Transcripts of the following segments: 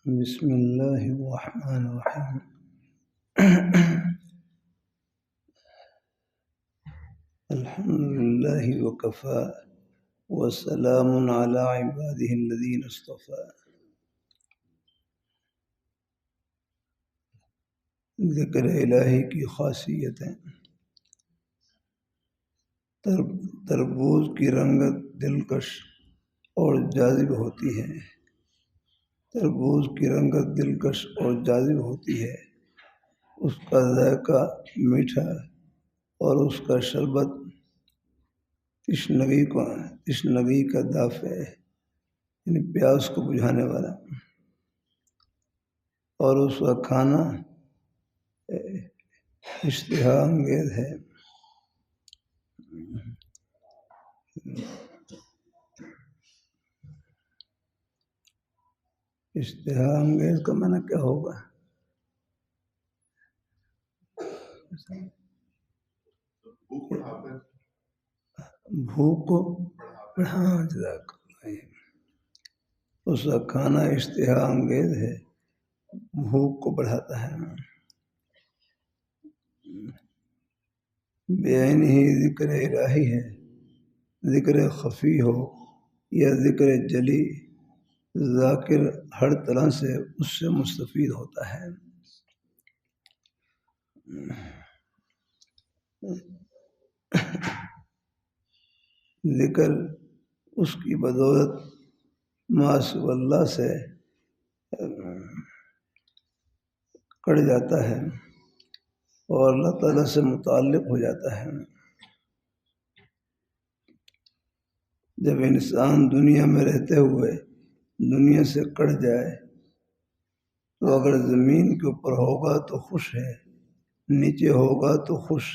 بسم اللہ الرحمن الرحیم الحمد للہ وکفی وسلام علی عبادہ الذین اصطفی۔ ذکر الہی کی خاصیتیں۔ تربوز کی رنگت دلکش اور جاذب ہوتی ہے۔ تربوز کی رنگت دلکش اور جاذب ہوتی ہے، اس کا ذائقہ میٹھا اور اس کا شربت تشنگی کا دافع یعنی پیاس کو بجھانے والا، اور اس کا کھانا اشتہا انگیز ہے۔ اشتہا انگیز کا معنی کیا ہوگا؟ بھوک کو اس کا کھانا اشتہا انگیز ہے، بھوک کو بڑھاتا ہے۔ بے عین ہی ذکر الہی ہے، ذکر خفی ہو یا ذکر جلی، ذاکر ہر طرح سے اس سے مستفید ہوتا ہے۔ ذکر اس کی بدولت ما سوی اللہ سے کٹ جاتا ہے اور اللہ تعالیٰ سے متعلق ہو جاتا ہے۔ جب انسان دنیا میں رہتے ہوئے دنیا سے کٹ جائے تو اگر زمین کے اوپر ہوگا تو خوش ہے، نیچے ہوگا تو خوش۔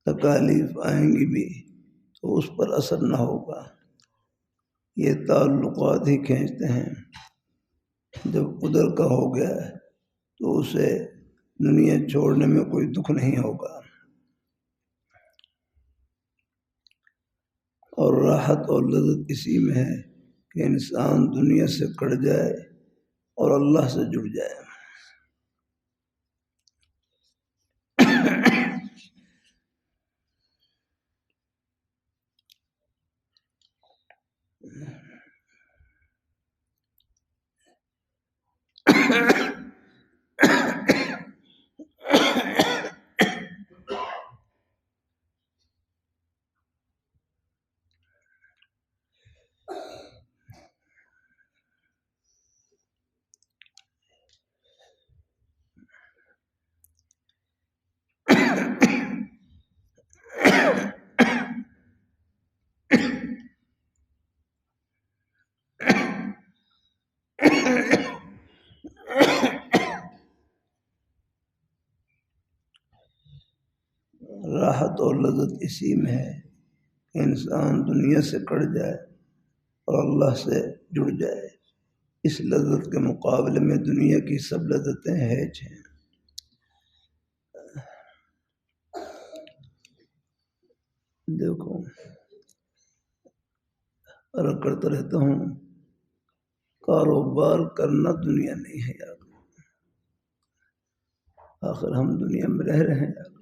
تکالیف آئیں گی بھی تو اس پر اثر نہ ہوگا، یہ تعلقات ہی کھینچتے ہیں۔ جب ادھر کا ہو گیا تو اسے دنیا چھوڑنے میں کوئی دکھ نہیں ہوگا، اور راحت اور لذت اسی میں ہے کہ انسان دنیا سے کٹ جائے اور اللہ سے جڑ جائے۔ راحت اور لذت اسی میں ہے کہ انسان دنیا سے کٹ جائے اور اللہ سے جڑ جائے۔ اس لذت کے مقابلے میں دنیا کی سب لذتیں ہیچ ہیں۔ دیکھو، عرض کرتا رہتا ہوں، کاروبار کرنا دنیا نہیں ہے یار، آخر ہم دنیا میں رہ رہے ہیں یار۔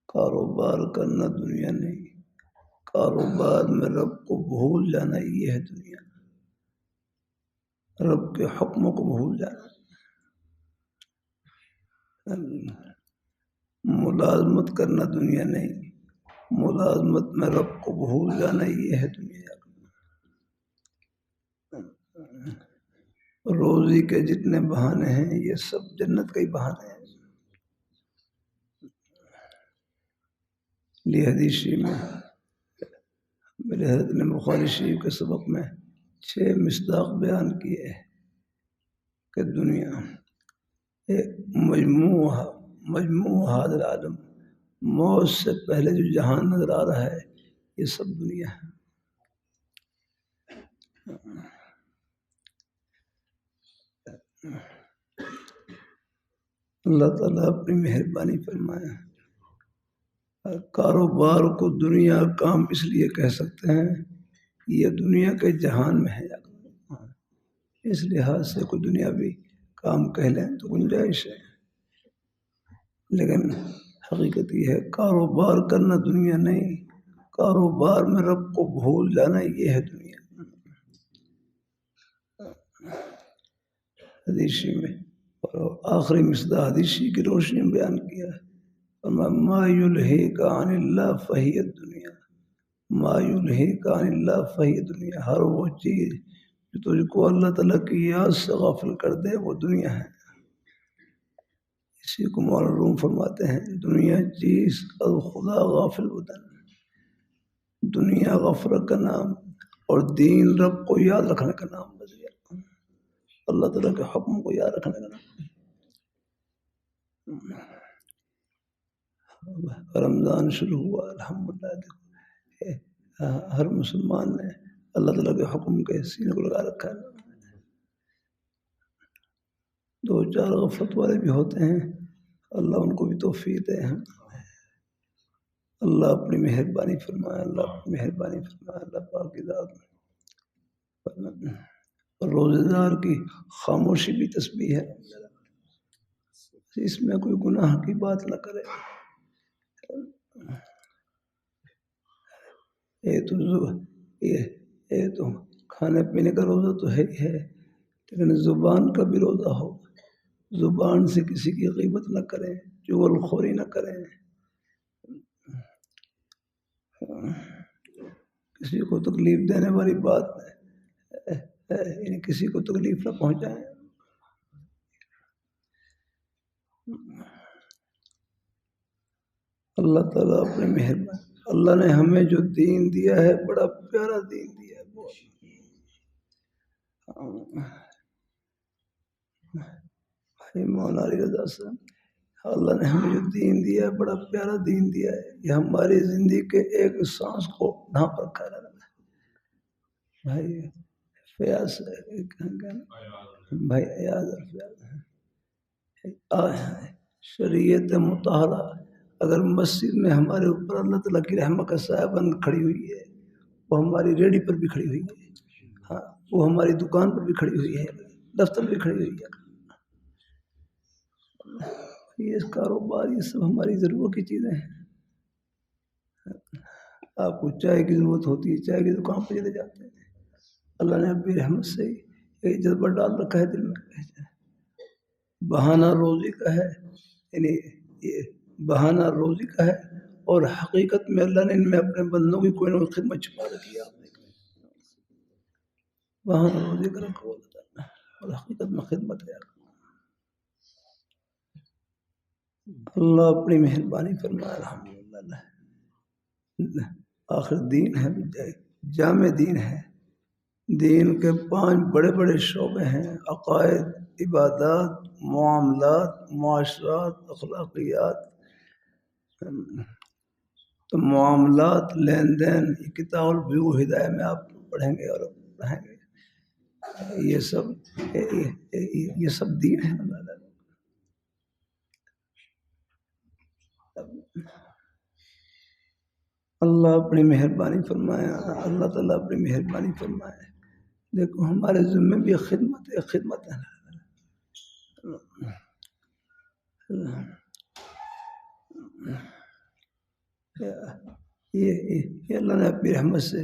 کاروبار کرنا دنیا نہیں، کاروبار میں رب کو بھول جانا یہ ہے دنیا، رب کے حکموں کو بھول جانا۔ ملازمت کرنا دنیا نہیں، ملازمت میں رب کو بھول جانا یہ ہے دنیا۔ روزی کے جتنے بہانے ہیں یہ سب جنت کے ہی بہانے ہیں۔ یہ حدیث شریف میں میرے حضرت نے بخاری شریف کے سبق میں 6 مصداق بیان کیے کہ دنیا مجموع مجموع حاضر عالم، موت سے پہلے جو جہان نظر آ رہا ہے یہ سب دنیا ہے۔ اللہ تعالیٰ اپنی مہربانی فرمائے۔ کاروبار کو دنیا کام اس لیے کہہ سکتے ہیں یہ دنیا کے جہان میں ہے، اس لحاظ سے کوئی دنیاوی کام کہہ لیں تو گنجائش ہے، لیکن حقیقت یہ ہے کاروبار کرنا دنیا نہیں، کاروبار میں رب کو بھول جانا یہ ہے دنیا۔ حدیثی میں اور آخری مصداق حدیثی کی روشنی میں بیان کیا ہے، ما یلہیک عن اللہ فہی الدنیا، ما یلہیک عن اللہ فہی الدنیا، ہر وہ چیز جو تجھ کو اللہ تعالیٰ کی یاد سے غافل کر دے وہ دنیا ہے۔ اسی کو مولانا روم فرماتے ہیں دنیا چیز از خدا غافل بدن، دنیا غفلت کا نام اور دین رب کو یاد رکھنے کا نام، بس اللہ تعالیٰ کے حکم کو یاد رکھنے کا نام۔ رمضان شروع ہوا الحمدللہ، ہر مسلمان نے اللہ تعالیٰ کے حکم کے سینے کو لگا رکھا ہے۔ دو چار غفلت والے بھی ہوتے ہیں، اللہ ان کو بھی توفیق دے۔ اللہ اپنی مہربانی فرمائے، اللہ اپنی مہربانی فرمائے، اللہ پاک کی ذات۔ روزے دار کی خاموشی بھی تسبیح ہے، اس میں کوئی گناہ کی بات نہ کرے۔ یہ تو کھانے پینے کا روزہ تو ہے ہی ہے، لیکن زبان کا بھی روزہ ہو، زبان سے کسی کی غیبت نہ کریں، چغل خوری نہ کریں، کسی کو تکلیف دینے والی بات یعنی کسی کو تکلیف نہ پہنچائیں۔ اللہ تعالیٰ اپنے مہربان، اللہ نے ہمیں جو دین دیا ہے بڑا پیارا دین دیا ہے، بھائی مولانا علی رضا صاحب، اللہ نے ہمیں جو دین دیا ہے بڑا پیارا دین دیا ہے، یہ ہماری زندگی کے ایک سانس کو ڈھانپ رکھا ہے۔ بھائی فیاض بھائی ایاز شریعت مطہرہ اگر مسجد میں ہمارے اوپر اللہ تعالیٰ کی رحمت کا سایہ بن کھڑی ہوئی ہے، وہ ہماری ریڑھی پر بھی کھڑی ہوئی ہے، ہاں وہ ہماری دکان پر بھی کھڑی ہوئی ہے، دفتر بھی کھڑی ہوئی ہے، یہ کاروبار یہ سب ہماری ضرورت کی چیزیں ہیں۔ آپ کو چائے کی ضرورت ہوتی ہے، چائے کی دکان پہ چلے جاتے ہیں، اللہ نے اپنی رحمت سے ایک جذبہ ڈال رکھا ہے دل میں، بہانہ روزی کا ہے، یعنی یہ بہانہ روزی کا ہے، اور حقیقت میں اللہ نے ان میں اپنے بندوں کی کوئی نہ کوئی خدمت چھپا رکھی ہے، بہانہ روزی کا رکھا ہوتا ہے اور حقیقت میں خدمت ہے۔ اللہ اپنی مہربانی فرمائے، الحمدللہ۔ آخر دین ہے، جامع دین ہے، دین کے 5 بڑے بڑے شعبے ہیں، عقائد، عبادات، معاملات، معاشرات، اخلاقیات۔ تو معاملات، لین دین، کتاب البیوع ہدایہ میں آپ پڑھیں گے اور پڑھیں گے، یہ سب دین ہے۔ اللہ اپنی مہربانی فرمائے، اللہ تعالیٰ اپنی مہربانی فرمائے۔ دیکھو ہمارے ذمہ بھی خدمت ہے، خدمت ہے، یہ اللہ نے اپنی رحمت سے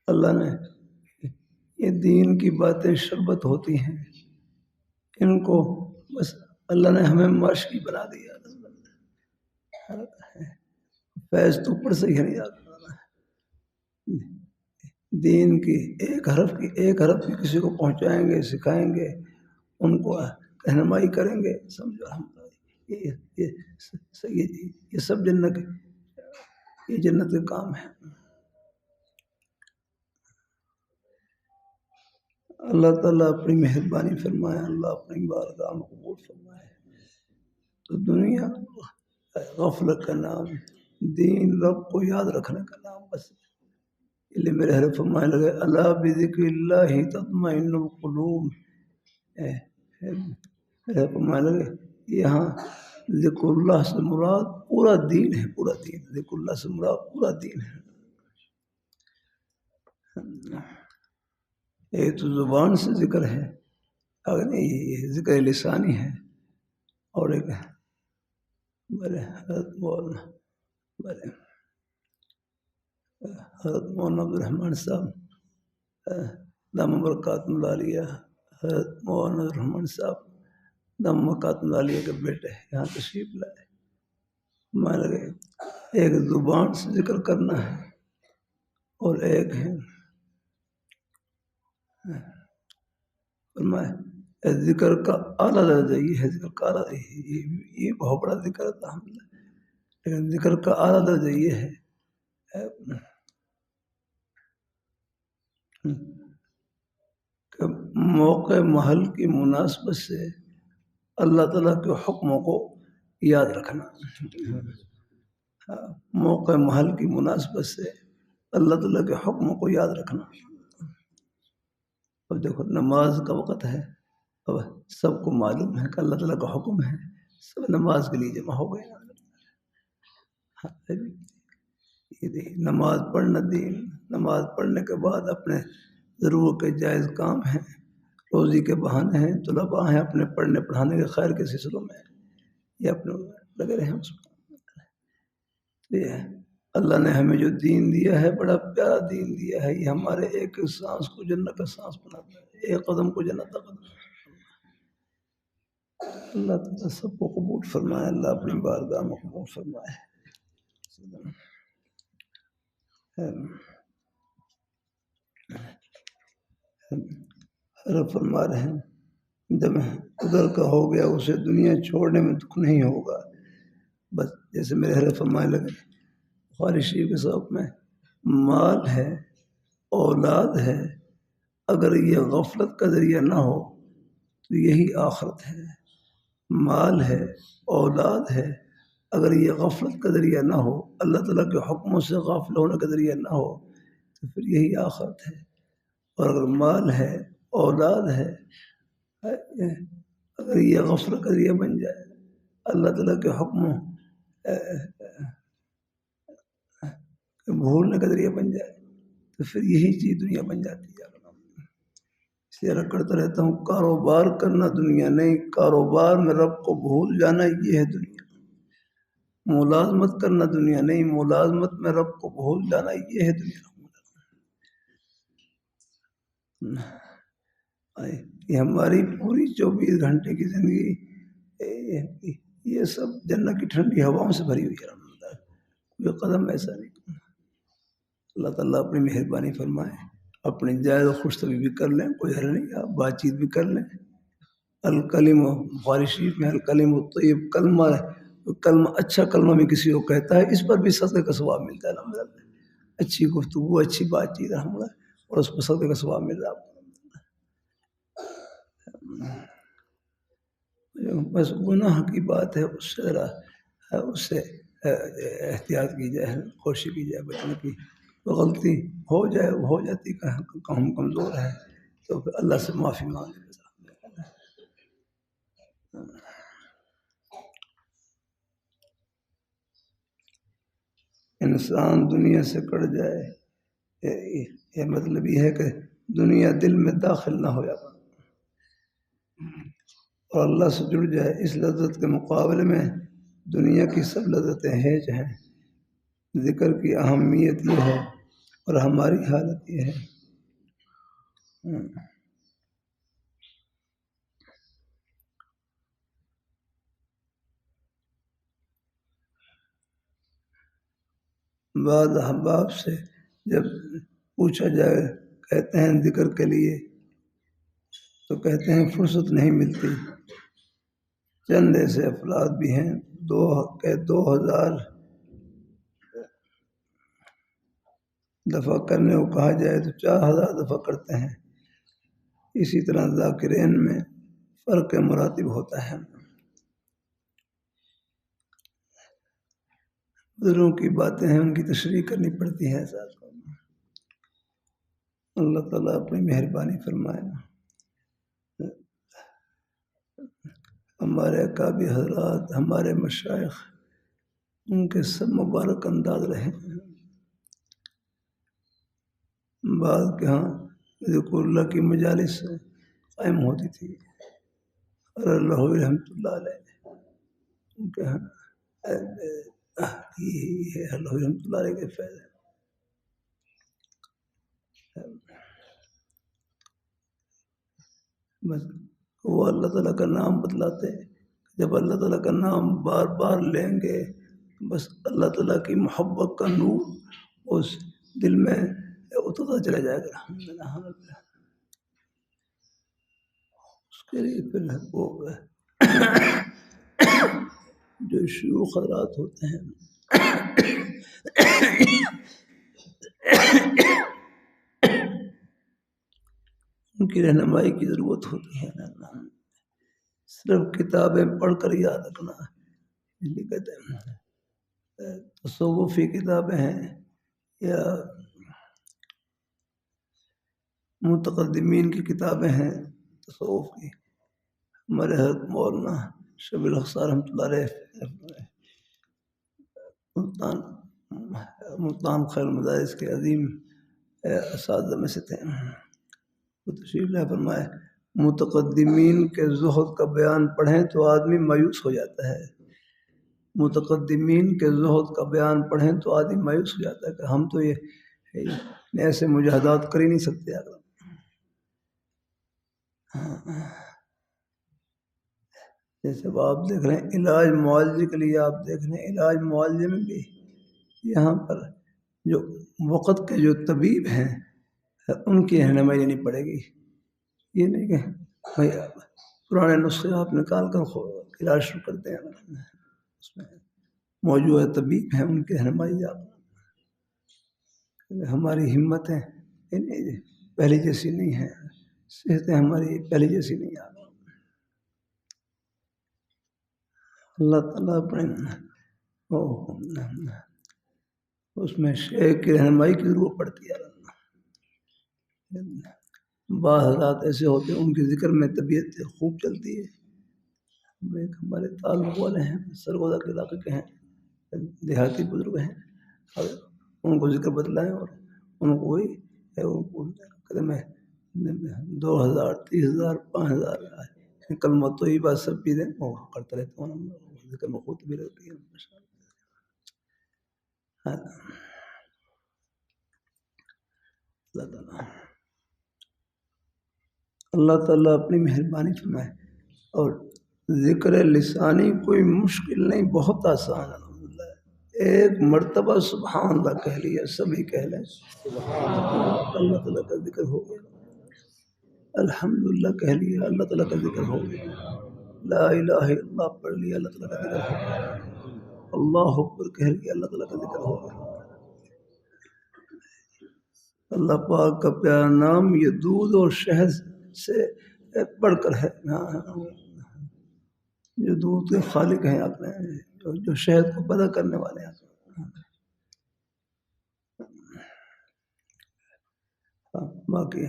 اللہ نے یہ دین کی باتیں شربت ہوتی ہیں، ان کو بس اللہ نے ہمیں مشقی بنا دیا، فیض تو اوپر سے ہی نہیں جاتا، دین کی ایک حرف کی کسی کو پہنچائیں گے، سکھائیں گے، ان کو رہنمائی کریں گے، سمجھو یہ سب جنت کے کام ہے۔ اللہ تعالیٰ اپنی مہربانی فرمائے، اللہ اپنی بارگاہ میں قبول فرمائے۔ تو دنیا غفلت کا نام، دین رب کو یاد رکھنے کا نام بس۔ اس لیے میرے حضرت فرمانے لگے الا بذکر اللہ تطمئن القلوب۔ میرے فرمانے لگے یہاں ذکر اللہ سے مراد پورا دین ہے، پورا دین، ذکر اللہ سے مراد پورا دین ہے۔ ایک تو زبان سے ذکر ہے، اگر نہیں یہ ذکر لسانی ہے، اور ایک بڑے حضرت مولانا عبد الرحمن صاحب دامہ برکاتہ اللہ علیہ، حضرت مولانا عبد الرحمن صاحب دامہ برکاتہ اللہ علیہ کے بیٹے یہاں تشریف لائے۔ میں لگے ایک زبان سے ذکر کرنا ہے اور ایک ہے فرمایا ذکر کا اعلیٰ درجہ یہ ہے، ذکر کا اعلیٰ یہ بہت بڑا ذکر تھا، لیکن ذکر کا اعلیٰ درجہ یہ ہے کہ موقع محل کی مناسبت سے اللہ تعالیٰ کے حکموں کو یاد رکھنا۔ موقع محل کی مناسبت سے اللہ تعالیٰ کے حکموں کو یاد رکھنا۔ اب دیکھو نماز کا وقت ہے، اب سب کو معلوم ہے کہ اللہ تعالیٰ کا حکم ہے، سب نماز کے لیے جمع ہو گئے۔ نماز پڑھنا دین، نماز پڑھنے کے بعد اپنے ضرور کے جائز کام ہیں، روزی کے بہانے ہیں، طلباء ہیں اپنے پڑھنے پڑھانے کے خیر کے سلسلوں میں یہ اپنے لگے رہے ہیں اس کو۔ یہ اللہ نے ہمیں جو دین دیا ہے بڑا پیارا دین دیا ہے، یہ ہمارے ایک سانس کو جنت کا سانس بناتا ہے، ایک قدم کو جنت کا قدم۔ اللہ تعالیٰ سب کو قبول فرمائے، اللہ اپنی بارگاہ میں قبول فرمائے۔ حضرت فرما رہے ہیں جب ادھر کا ہو گیا اسے دنیا چھوڑنے میں دکھ نہیں ہوگا۔ بس جیسے میرے حضرت فرمانے لگے بخاری شریف کے سبق میں مال ہے، اولاد ہے، اگر یہ غفلت کا ذریعہ نہ ہو تو یہی آخرت ہے۔ مال ہے، اولاد ہے، اگر یہ غفلت کا ذریعہ نہ ہو، اللہ تعالیٰ کے حکموں سے غافل ہونے کا ذریعہ نہ ہو تو پھر یہی آخرت ہے۔ اور اگر مال ہے، اولاد ہے، اگر یہ غفلت کا ذریعہ بن جائے، اللہ تعالیٰ کے حکموں بھولنے کا ذریعہ بن جائے تو پھر یہی چیز دنیا بن جاتی ہے۔ اس لیے کرتا رہتا ہوں کاروبار کرنا دنیا نہیں، کاروبار میں رب کو بھول جانا یہ ہے دنیا۔ ملازمت کرنا دنیا نہیں، ملازمت میں رب کو بھول جانا یہ ہے دنیا۔ یہ ہماری پوری 24 گھنٹے کی زندگی یہ سب جنت کی ٹھنڈی ہواؤں سے بھری ہوئی ہے۔ کوئی قدم ایسا نہیں۔ اللہ تعالیٰ اپنی مہربانی فرمائے، اپنی جائز و خوش طبی بھی کر لیں، کوئی حل نہیں، آپ بات چیت بھی کر لیں۔ الکلم بخاری شریف میں الکلم الطیب کلمہ اچھا کلمہ میں کسی کو کہتا ہے اس پر بھی صدقے کا ثواب ملتا ہے الحمد للہ۔ اچھی گفتگو، اچھی بات چیت الحمد للہ، اور اس پر صدقے کا ثواب مل رہا ہے۔ بس گناہ کی بات ہے، اس سے احتیاط کی جائے، کوشش کی جائے بچنے کی۔ غلطی ہو جائے ہو جاتی، ہم کمزور ہے تو پھر اللہ سے معافی مانگے۔ انسان دنیا سے کٹ جائے، یہ مطلب یہ ہے کہ دنیا دل میں داخل نہ ہو جائے اور اللہ سے جڑ جائے۔ اس لذت کے مقابلے میں دنیا کی سب لذتیں ہیج ہیں۔ ذکر کی اہمیت یہ ہے اور ہماری حالت یہ ہے۔ بعض احباب سے جب پوچھا جائے کہتے ہیں ذکر کے لیے تو کہتے ہیں فرصت نہیں ملتی۔ چند ایسے افراد بھی ہیں 2000 دفعہ کرنے کو کہا جائے تو 4000 دفعہ کرتے ہیں۔ اسی طرح ذاکرین میں فرق مراتب ہوتا ہے. بزرگوں کی باتیں ہیں، ان کی تشریح کرنی پڑتی ہے. ساتھ اللہ تعالیٰ اپنی مہربانی فرمائے. ہمارے اکابر حضرات، ہمارے مشائخ، ان کے سب مبارک انداز رہے. بعض کے ہاں ذکر اللہ کی مجالس قائم ہوتی تھی، اور اللہ رحمۃ اللہ علیہ ان کے ہاں یہی ہے اللہ رحمۃ اللہ علیہ کے فیض. بس وہ اللہ تعالیٰ کا نام بتلاتے. جب اللہ تعالیٰ کا نام بار بار لیں گے، بس اللہ تعالیٰ کی محبت کا نور اس دل میں اترتا چلا جائے گا. اس کے لیے پھر وہ جو شیوخ حضرات ہوتے ہیں ان کی رہنمائی کی ضرورت ہوتی ہے. صرف کتابیں پڑھ کر یاد رکھنا، یہ کہتے ہیں تصوفی کتابیں ہیں یا متقدمین کی کتابیں ہیں تصوف کی. ہمارے حضرت مولانا شبیل الحق رحمۃ اللہ علیہ ملتان خیر مدارس کے عظیم اساتذہ میں سے تھے. وہ تشریف لے فرمائے متقدمین کے زہد کا بیان پڑھیں تو آدمی مایوس ہو جاتا ہے. متقدمین کے زہد کا بیان پڑھیں تو آدمی مایوس ہو جاتا ہے کہ ہم تو یہ ایسے مجاہدات کر ہی نہیں سکتے. جیسے آپ دیکھ رہے ہیں علاج معالجے کے لیے، آپ دیکھ رہے ہیں علاج معالجے میں بھی یہاں پر جو وقت کے جو طبیب ہیں ان کی رہنمائی لینی پڑے گی. یہ نہیں کہ بھائی پرانے نسخے آپ نکال کر علاج شروع کرتے ہیں. اس میں موجودہ طبیب ہیں، ان کی رہنمائی آپ. ہماری ہمتیں پہلے جیسی نہیں ہیں، صحتیں ہماری پہلے جیسی نہیں ہیں. اللہ تعالیٰ اپنے اس میں شیخ کی رہنمائی کی ضرورت پڑتی ہے. بعض حضرات ایسے ہوتے ہیں ان کے ذکر میں طبیعت خوب چلتی ہے. ایک ہمارے تعلق والے ہیں سرگودا کے علاقے کے ہیں، دیہاتی بزرگ ہیں، اور ان کو ذکر بتلائیں اور ان کو وہی قدم 2000 30,000 5,000 کلمہ تو ہی بات سب چیزیں وہ کرتے رہتے ہیں. ذکر میں خود بھی رہتی ہے. اللہ تعالیٰ اپنی مہربانی فرمائے. اور ذکر لسانی کوئی مشکل نہیں، بہت آسان ہے. ایک مرتبہ سبحان اللہ کہہ لیا، سبھی کہہ لیں اللہ تعالیٰ کا ذکر ہو گیا. الحمدللہ کہہ لیا، اللہ تعالیٰ کا ذکر ہو گیا. لا الہ الا اللہ پڑھ لیا، اللہ تعالیٰ کا ذکر ہو گیا. اللہ اکبر کہہ لیا، اللہ تعالیٰ کا ذکر ہو گیا. اللہ پاک کا پیارا نام یہ دودھ اور شہد سے بڑھ کر ہے. جو دودھ کے خالق ہیں آپ نے، جو شہد کو پیدا کرنے والے ہیں. باقی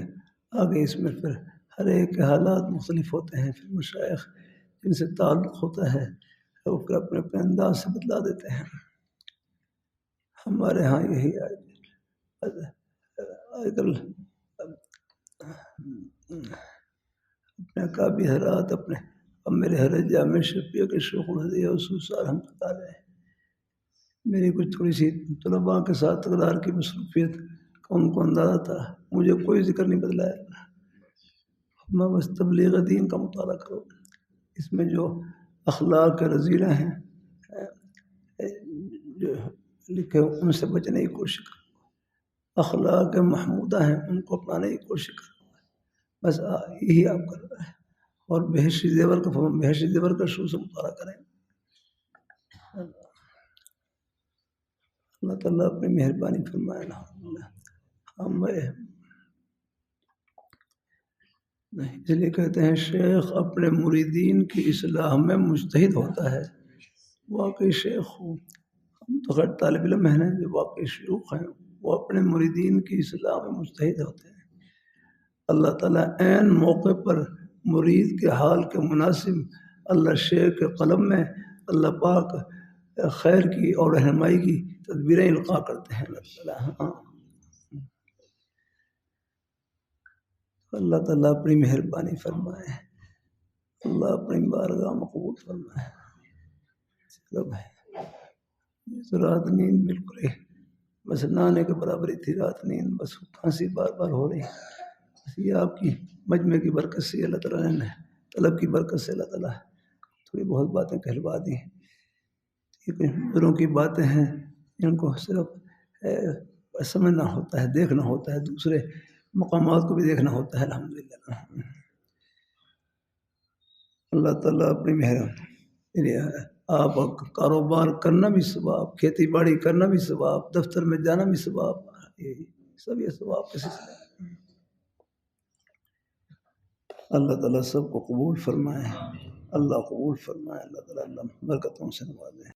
آگے اس میں پھر ہر ایک کے حالات مختلف ہوتے ہیں. پھر مشائخ جن سے تعلق ہوتا ہے وہ پھر اپنے اپنے انداز سے بتلا دیتے ہیں. ہمارے ہاں یہی آج کل اپنے کابی حضرات اپنے اب میرے حضرت جامع شفیع کے شیخ الحدیث حسوس رحمۃ اللہ علیہ، میری کچھ تھوڑی سی طلباء کے ساتھ تکرار کی مصروفیت کا ان کو اندازہ تھا. مجھے کوئی ذکر نہیں بدلایا. میں بس تبلیغ دین کا مطالعہ کرو. اس میں جو اخلاق رذیلہ ہیں جو لکھے ان سے بچنے کی کوشش کرو. اخلاق محمودہ ہیں ان کو اپنانے کی کوشش کرو. بس یہی آپ کر رہے ہیں. اور بہشتی زیور کا شروع سے مطالعہ کریں. اللہ تعالیٰ اپنی مہربانی فرمائے. نہیں، اس لیے کہتے ہیں شیخ اپنے مریدین کی اصلاح میں مجتہد ہوتا ہے۔ واقعی شیخ ہوں، ہم تو خیر طالب علم ہیں جو واقعی شیوخ ہیں، وہ اپنے مریدین کی اصلاح میں مجتہد ہوتے ہیں۔ اللہ تعالیٰ عین موقع پر مرید کے حال کے مناسب اللہ شیخ کے قلم میں اللہ پاک خیر کی اور رہنمائی کی تدبیریں القاء کرتے ہیں۔ اللہ تعالیٰ ہاں، اللہ تعالیٰ اپنی مہربانی فرمائے، اللہ اپنی بارگاہ میں قبول فرمائے۔ چلو بھائی، یہ تو رات نیند بالکل ہی بس نانے کے برابر ہی تھی رات نیند، بس کھانسی بار بار ہو رہی ہے۔ بس یہ آپ کی مجمع کی برکت سے اللہ تعالیٰ نے طلب کی برکت سے اللہ تعالیٰ تھوڑی بہت باتیں کہلوا دی۔ یہ کچھ بزرگوں کی باتیں ہیں جن کو صرف سمجھنا ہوتا ہے، دیکھنا ہوتا ہے، دوسرے مقامات کو بھی دیکھنا ہوتا ہے۔ الحمدللہ اللہ تعالیٰ اپنی مہربانی، آپ کاروبار کرنا بھی ثواب، کھیتی باڑی کرنا بھی ثواب، دفتر میں جانا بھی ثواب، یہ سب یہ ثواب کے سلسلے۔ اللہ تعالیٰ سب کو قبول فرمائے، اللہ قبول فرمائے، اللہ تعالیٰ برکتوں سے نوازے۔